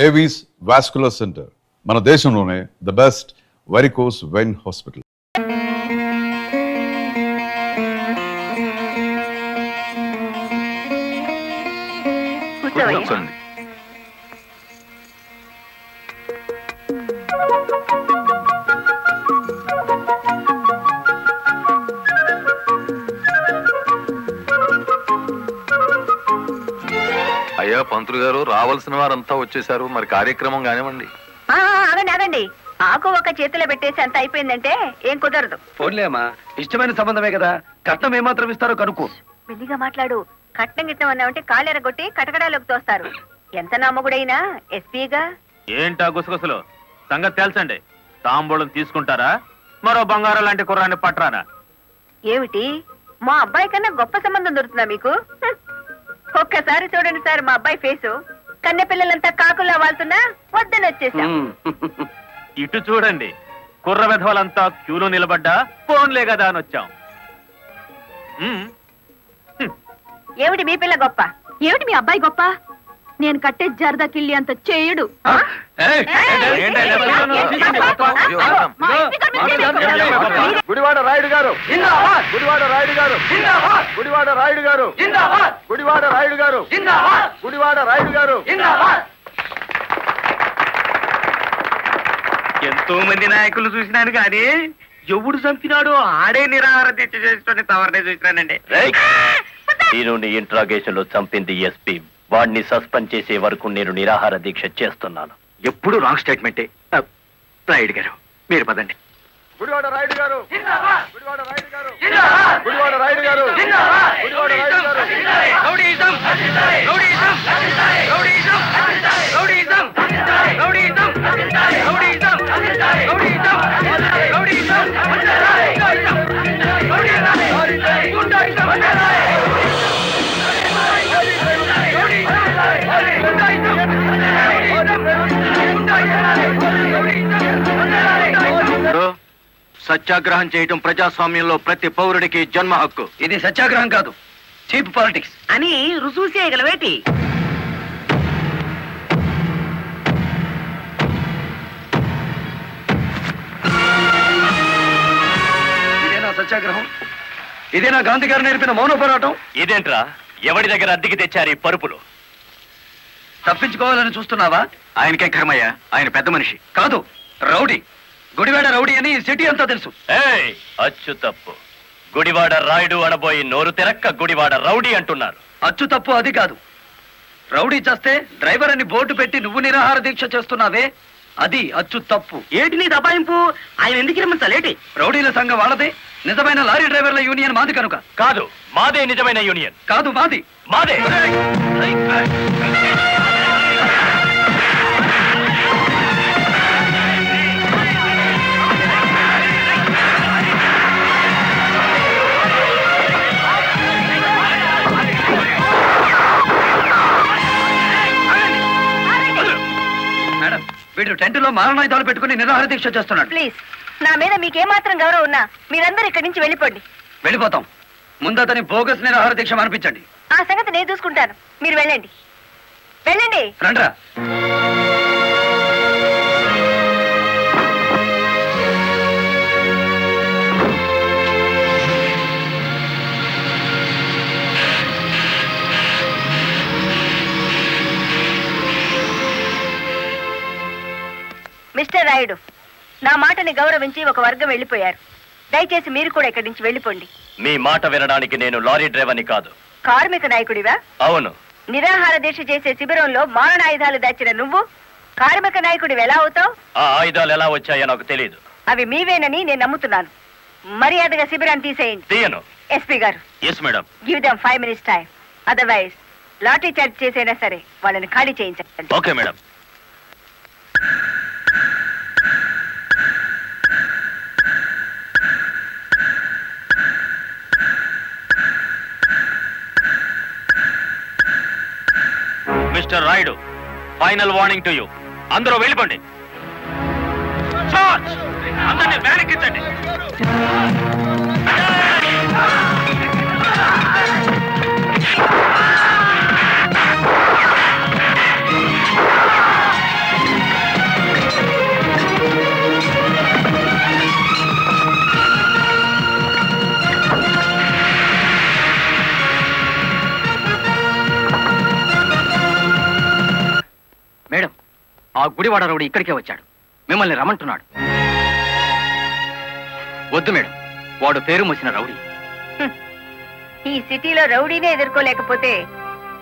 Avis vascular centre మన దేశంలోనే the best varicose vein hospital. కూర్చోండి. అయ్యా పంతులు గారు, రావాల్సిన వారంతా వచ్చేసారు, మరి కార్యక్రమం కానివ్వండి. ఆగండి ఆగండి, ఆకు ఒక చేతిలో పెట్టేసి అంత అయిపోయిందంటే ఏం కుదరదు. ఫోన్లే అమ్మా, ఇష్టమైన సంబంధమే కదా, కట్నం ఏమాత్రం ఇస్తారో కనుక్కో. మెల్లిగా మాట్లాడు. కట్నం గిట్నం అన్నామంటే కాళ్ళెరగొట్టి కటకడాలోకి తోస్తారు. ఎంత నమ్మగుడైనా ఎస్పీగా. ఏంటా గుసగుసలు? సంగతి తెలుసండి. తాంబూలం తీసుకుంటారా, మరో బంగారం లాంటి కుర్రాన్ని పట్టరానా? ఏమిటి, మా అబ్బాయి కన్నా గొప్ప సంబంధం దొరుకుతుందా మీకు? ఒక్కసారి చూడండి సార్ మా అబ్బాయి ఫేసు. కన్నె పిల్లలంతా కాకులా వాళ్తున్నా వద్దని వచ్చేసాం. ఇటు చూడండి, కుర్ర విధవలంతా క్యూలో నిలబడ్డా ఫోన్లే కదా అని వచ్చాం. ఏమిటి మీ పిల్ల గొప్ప? ఏమిటి మీ అబ్బాయి గొప్ప? నేను కట్టే జరదా కిళ్ళి అంత చేయుడు. గుడివాడ రాయుడు గారు, గుడివాడ రాయుడు గారు, గుడివాడ రాయుడు గారు, గుడివాడ రాయుడు గారు, గుడివాడ రాయుడు గారు. ఎంతో మంది నాయకులు చూసినాను కానీ ఎవడు చంపినాడో ఆడే నిరాహార దీక్ష చేసిన తవరనే చూసినానండి. నేను ఇంట్రాగేషన్ లో చంపింది ఎస్పీ. వాడిని సస్పెండ్ చేసే వరకు నేను నిరాహార దీక్ష చేస్తున్నాను. ఎప్పుడు రాంగ్ స్టేట్మెంటే. రాయుడు గారు మీరు పదండి. గుడివాడ రాయుడు గారు, గుడివాడ రాయుడు గారు, గుడివాడ రాయుడు గారు, గుడివాడ రాయుడు గారు. Rowdyism, rowdyism, rowdyism, rowdyism, rowdyism, rowdyism, rowdyism, rowdyism, సత్యాగ్రహం చేయటం ప్రజాస్వామ్యంలో ప్రతి పౌరుడికి జన్మ హక్కు. ఇది సత్యాగ్రహం కాదు, చీప్ పాలిటిక్స్ అని రుజువు చేయగలవేటి? ఇదేనా సత్యాగ్రహం? ఇదేనా గాంధీ గారు నేర్పిన మౌన పోరాటం? ఇదేంట్రా, ఎవడి దగ్గర అద్దెకి తెచ్చారు ఈ పరుపులు? తప్పించుకోవాలని చూస్తున్నావా? ఆయనకే కర్మయ్య, ఆయన పెద్ద మనిషి కాదు, రౌడీ. గుడివాడ రౌడీ అని సిటీ అంతా తెలుసు. అచ్చు తప్పు. గుడివాడ రాయుడు అనబోయి నోరు తెరక్క గుడివాడ రౌడీ అంటున్నారు. అచ్చు తప్పు అది కాదు. రౌడీ చేస్తే డ్రైవర్ అని బోర్డు పెట్టి నువ్వు నిరాహార దీక్ష చేస్తున్నావే, అది అచ్చు తప్పు. ఏటి నీ దబాయింపు? ఆయన ఎందుకు రమ్మంతలేటి? రౌడీల సంఘం వాళ్ళదే, నిజమైన లారీ డ్రైవర్ల యూనియన్ మాది కనుక. కాదు, మాదే నిజమైన యూనియన్. కాదు, మాది. మాదే. మేడం, వీడు టెంట్ లో మారణాయుధాలు పెట్టుకుని నిరాహార దీక్ష చేస్తున్నాడు. ప్లీజ్, నా మీద మీకేమాత్రం గౌరవం ఉన్నా మీరందరూ ఇక్కడి నుంచి వెళ్ళిపోండి. వెళ్ళిపోతాం. ముందు అతని బోగస్ నిరాహార దీక్ష అనిపించండి. ఆ సంగతి నేను చూసుకుంటాను, మీరు వెళ్ళండి. వెళ్ళండి. రండ్రా. మిస్టర్ రాయుడు, నా మాటని గౌరవించి ఒక వర్గం వెళ్ళిపోయారు. దయచేసి మీరు కూడా ఇక్కడి నుంచి వెళ్ళిపోండి. మీ మాట వినడానికి నేను లారీ డ్రైవర్ని కాదు. కార్మిక నాయకుడివా? అవును. నిరాహార దీక్ష చేసే శిబిరంలో మారణాయుధాలు దాచిన నువ్వు కార్మిక నాయకుడివి ఎలా అవుతావు? ఆ ఆయుధాలు ఎలా వచ్చాయో నాకు తెలియదు. అవి మీవేనని నేను నమ్ముతున్నాను. మర్యాదగా శిబిరాన్ని తీసేయండి. తీయను. ఎస్పీ గారు, yes madam. Give them 5 minutes time. Otherwise lathi charge చేసైనా సరే వాళ్ళని ఖాళీ చేయించండి. Okay madam. Mister Rayudu, final warning to you. అందరూ వెళ్ళిపోండి. అందరినీ వెనక్కించండి. మేడం, ఆ గుడివాడ రౌడీ ఇక్కడికే వచ్చాడు. మిమ్మల్ని రమ్మంటున్నాడు. వద్దు మేడం, వాడు పేరు మోసిన రౌడీ. ఈ సిటీలో రౌడీనే ఎదుర్కోలేకపోతే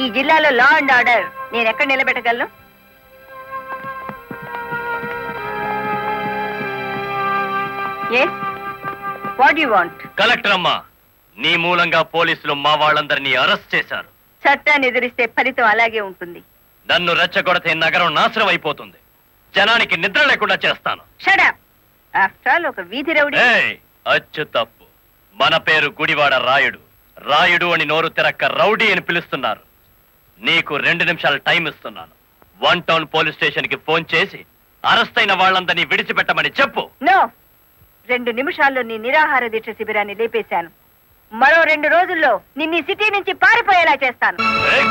ఈ జిల్లాలో లా అండ్ ఆర్డర్ నేను ఎక్కడ నిలబెట్టగలను? Yes, what you want? Collector అమ్మా, నీ మూలంగా పోలీసులు మా వాళ్ళందరినీ అరెస్ట్ చేశారు. చట్టాన్ని ఎదిరిస్తే ఫలితం అలాగే ఉంటుంది. నన్ను రెచ్చగొడితే నగరం నాశనం అయిపోతుంది. జనానికి నిద్ర లేకుండా చేస్తాను. Shut up. ఆఫ్టర్ ఆల్ ఒక వీధి రౌడీ. ఏయ్, అచ్చు తప్పు. మన పేరు గుడివాడ రాయుడు. రాయుడు అని నోరు తిరక్క రౌడీ అని పిలుస్తున్నారు. నీకు 2 నిమిషాలు టైం ఇస్తున్నాను. 1 టౌన్ పోలీస్ స్టేషన్ కి ఫోన్ చేసి అరెస్ట్ అయిన వాళ్ళందరినీ విడిచిపెట్టమని చెప్పు. నో, 2 నిమిషాల్లో నీ నిరాహార దీక్ష శిబిరాన్ని లేపేశాను. మరో 2 రోజుల్లో నిన్ను ఈ సిటీ నుంచి పారిపోయేలా చేస్తాను. ఏయ్!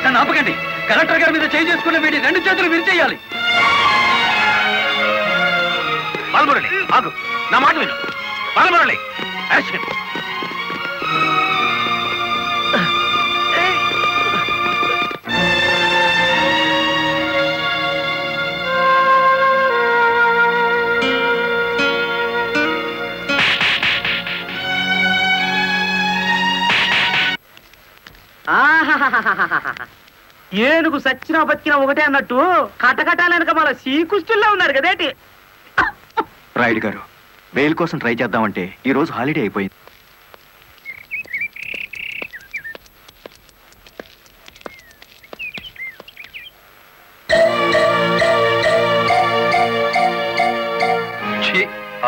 నన్ను ఆపకండి. కలెక్టర్ గారి మీద చేయి చేసుకున్న వీడి 2 చేతులు విరిచేయాలి. బాలమురళి ఆగు, నా మాట విను. బాలమురళి, యాక్షన్. ఏనుగు సచ్చినా బతికినా ఒకటే అన్నట్టు కటకటాలనక మన శ్రీకృష్ణుల్లో ఉన్నారు కదేటి. రాయుడు గారు, బెయిల్ కోసం ట్రై చేద్దామంటే ఈ రోజు హాలిడే అయిపోయింది.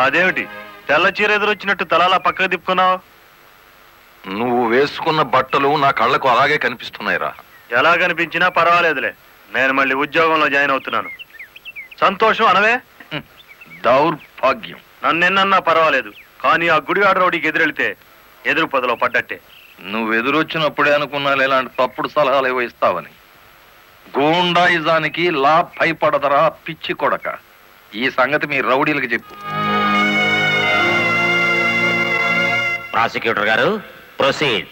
అదేమిటి తెల్ల చీర ఎదురొచ్చినట్టు తలాలా పక్కకు తిప్పుకున్నావు? నువ్వు వేసుకున్న బట్టలు నా కళ్ళకు అలాగే కనిపిస్తున్నాయిరా. ఎలా కనిపించినా పర్వాలేదులే, నేను మళ్ళీ ఉద్యోగంలో జాయిన్ అవుతున్నాను. సంతోషం అనవే. దౌర్భాగ్యం. నన్నెన్నన్నా పర్వాలేదు, కానీ ఆ గుడివాడ రౌడీకి ఎదురెళ్తే ఎదురు పొదలో పడ్డట్టే. నువ్వు ఎదురొచ్చినప్పుడే అనుకున్నా ఇలాంటి తప్పుడు సలహాలు ఏవో ఇస్తావని. గూండాయిజానికి లా భయపడదరా పిచ్చి కొడక. ఈ సంగతి మీ రౌడీలకు చెప్పు. ప్రాసిక్యూటర్ గారు, ప్రొసీడ్.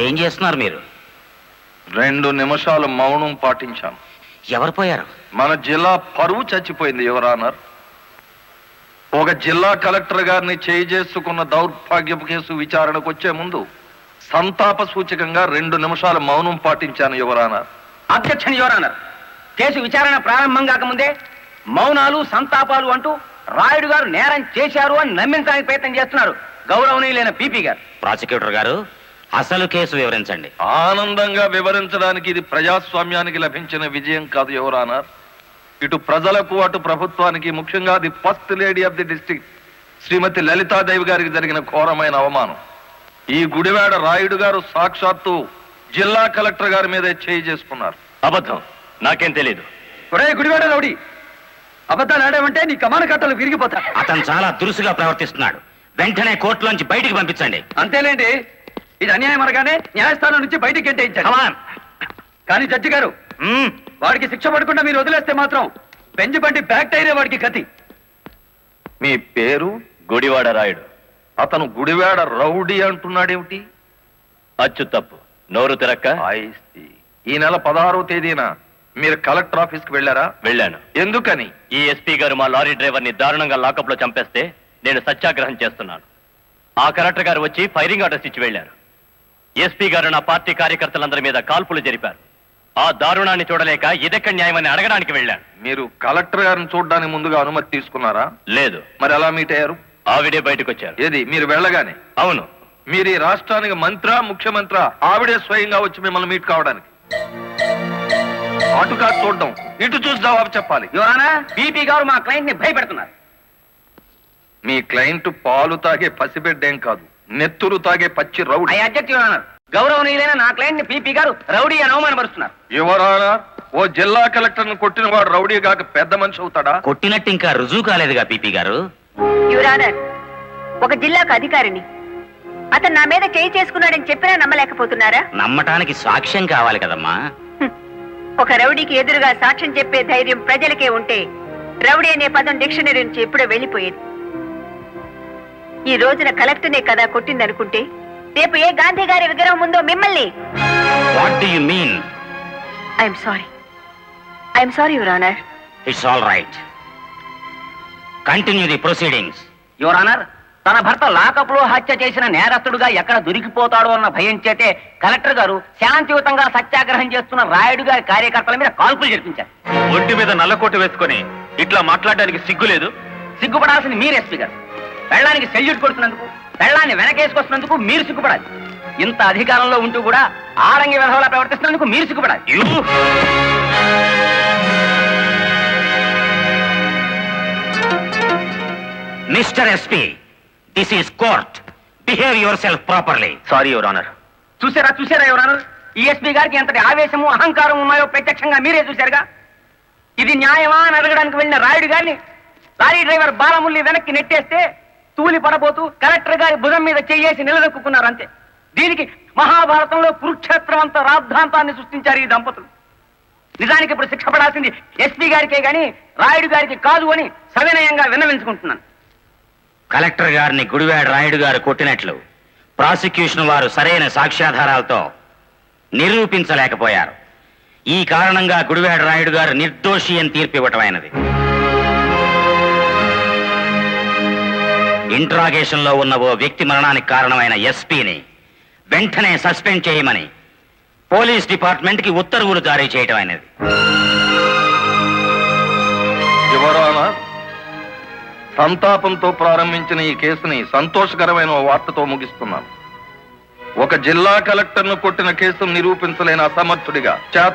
ఏం చేస్తున్నారు మీరు? 2 నిమిషాలు మౌనం పాటించాను. ఎవరు పోయారు? మన జిల్లా పరువు చచ్చిపోయింది యువర్ ఆనర్. ఒక జిల్లా కలెక్టర్ గారిని చేయి చేసుకున్న దౌర్భాగ్యపు కేసు విచారణకు వచ్చే ముందు సంతాప సూచకంగా 2 నిమిషాలు మౌనం పాటించాను your honour. Objection your honour. Case విచారణ ప్రారంభం కాకముందే మౌనాలు సంతాపాలు అంటూ రాయుడు గారు నేరం చేశారు అని నమ్మించడానికి ప్రయత్నం చేస్తున్నారు గౌరవనీయులైన పీపీ గారు. ప్రాసిక్యూటర్ గారు అసలు కేసు వివరించండి. ఆనందంగా వివరించడానికి ఇది ప్రజాస్వామ్యానికి లభించిన విజయం కాదు యువరానా. ఇటు ప్రజలకు అటు ప్రభుత్వానికి, ముఖ్యంగా the first lady of the district Shrimati Lalithadevi గారికి జరిగిన ఘోరమైన అవమానం. ఈ గుడివాడ రాయుడు గారు సాక్షాత్తు జిల్లా కలెక్టర్ గారి మీదే చేయి చేసుకున్నారు. అబద్ధం, నాకేం తెలీదు. ఒరే గుడివాడ రౌడీ, అబద్ధాలు ఆడామంటే నీ కమాన కట్టలు విరిగిపోతా. అతను చాలా దురుసుగా ప్రవర్తిస్తున్నాడు. వెంటనే కోర్టులోంచి బయటికి పంపించండి. అంతేలేండి, ఇది అన్యాయం అనగానే న్యాయస్థానం నుంచి బయటికి గెంటేయించారు. Come on. కానీ జడ్జి గారు, వాడికి శిక్ష పడకుండా మీరు వదిలేస్తే మాత్రం బెంచ్ బండి బ్యాక్ టైరే వాడికి గతి. మీ పేరు? గుడివాడ రాయుడు. అతను గుడివాడ రౌడీ అంటున్నాడేమిటి? అచ్చు తప్పు, నోరు తిరక్క. ఈ నెల 16వ తేదీన మీరు కలెక్టర్ ఆఫీస్ కి వెళ్ళారా? వెళ్ళాను. ఎందుకని? ఈ ఎస్పీ గారు మా లారీ డ్రైవర్ ని దారుణంగా లాకప్ లో చంపేస్తే నేను సత్యాగ్రహం చేస్తున్నాను. ఆ కలెక్టర్ గారు వచ్చి ఫైరింగ్ ఆర్డర్స్ ఇచ్చి వెళ్లారు. ఎస్పీ గారు నా పార్టీ కార్యకర్తలందరి మీద కాల్పులు జరిపారు. ఆ దారుణాన్ని చూడలేక ఇదెక్కడ న్యాయమని అడగడానికి వెళ్ళాను. మీరు కలెక్టర్ గారిని చూడడానికి ముందుగా అనుమతి తీసుకున్నారా? లేదు. మరి ఎలా మీట్ అయ్యారు? ఆవిడే బయటకు వచ్చారు. ఏది, మీరు వెళ్ళగానే? అవును. మీరు ఈ రాష్ట్రానికి మంత్రా, ముఖ్యమంత్రి? ఆవిడే స్వయంగా వచ్చి మిమ్మల్ని మీట్ కావడానికి? అటు కాదు చూడడం, ఇటు చూసి జవాబు చెప్పాలి. యువరానా, పీపీ గారు మా క్లయింట్ ని భయపెడుతున్నారు. మీ క్లయింట్ పాలు తాగే పసిబిడ్డేం కాదు, నెత్తురు తాగే పచ్చి rowdy. I object your honour. గౌరవనీయులైన నా క్లయింట్ ని పీపీ గారు రౌడీ అని అవమానపరుస్తున్నారు. యువరానా, ఓ జిల్లా కలెక్టర్ ను కొట్టిన వాడు రౌడీ కాక పెద్ద మనిషి అవుతాడా? కొట్టినట్టు ఇంకా రుజువు కాలేదుగా పీపీ గారు. యువరానర్, ఒక జిల్లాకు అధికారిని అతను నా మీద చేయి చేసుకున్నాడని చెప్పినా నమ్మలేకపోతున్నారా? నమ్మటానికి సాక్ష్యం కావాలి కదమ్మా. ఒక రౌడీకి ఎదురుగా సాక్ష్యం చెప్పే ధైర్యం ప్రజలకే ఉంటే రౌడీ అనే పదం డిక్షనరీ నుంచి ఎప్పుడో వెళ్ళిపోయేది. ఈ రోజున కలెక్టర్నే కదా కొట్టిందనుకుంటే రేపు ఏ గాంధీ గారి విగ్రహం ఉందో మిమ్మల్ని. What do you mean? I'm sorry your honour. It's all right. Continue the proceedings. Your honour, తన భర్త లాకప్ లో హత్య చేసిన నేరస్తుడుగా ఎక్కడ దొరికిపోతాడో అన్న భయం చేతే కలెక్టర్ గారు శాంతియుతంగా సత్యాగ్రహం చేస్తున్న రాయుడు గారి కార్యకర్తల మీద కాల్పులు జరిపించారు. ఒంటి మీద నల్లకోట వేసుకొని ఇట్లా మాట్లాడడానికి సిగ్గు లేదు? సిగ్గుపడాల్సింది మీరు ఎస్పీ గారు. పెళ్ళానికి సెల్యూట్ కొడుతున్నందుకు, పెళ్ళాన్ని వెనకేసుకొస్తున్నందుకు మీరు సిగ్గుపడాలి. ఇంత అధికారంలో ఉంటూ కూడా ఆడంగి విధవలా ప్రవర్తిస్తున్నందుకు మీరు సిగ్గుపడాలి. Mister SP, this is court. Behave yourself properly. Sorry your honour. చూసారా యువర్ ఆనర్, ఈ ఎస్పీ గారికి ఎంతటి ఆవేశము అహంకారం ఉన్నాయో ప్రత్యక్షంగా మీరే చూశారుగా. ఇది న్యాయమా అని అడగడానికి వెళ్ళిన రాయుడు గారిని లారీ డ్రైవర్ బాలముల్లి వెనక్కి నెట్టేస్తే తూలి పడబోతూ కలెక్టర్ గారి భుజం మీద చెయ్యేసి నిలదొక్కున్నారు అంతే. దీనికి మహాభారతంలో కురుక్షేత్రం అంత రాద్ధాంతాన్ని సృష్టించారు ఈ దంపతులు. నిజానికి ఇప్పుడు శిక్ష పడాల్సింది ఎస్పీ గారికే గాని రాయుడు గారికి కాదు అని సవినయంగా విన్నవించుకుంటున్నాను. కలెక్టర్ గారిని గుడివాడ రాయుడు గారు కొట్టినట్లు ప్రాసిక్యూషన్ వారు సరైన సాక్ష్యాధారాలతో నిరూపించలేకపోయారు. ఈ కారణంగా గుడివాడ రాయుడు గారు నిర్దోషి అని తీర్పు ఇవ్వటమైనది. ఇంట్రాగేషన్ లో ఉన్న ఓ వ్యక్తి మరణానికి కారణమైన ఎస్పీని వెంటనే సస్పెండ్ చేయమని పోలీస్ డిపార్ట్మెంట్ కి ఉత్తర్వులు జారీ చేయటం అయినది. యువరానా, సంతాపంతో ప్రారంభించిన ఈ కేసుని సంతోషకరమైన ఓ వార్తతో ముగిస్తున్నాను. ఒక జిల్లా కలెక్టర్ ను కొట్టిన కేసును నిరూపించలేని అసమర్థుడిగా, చేత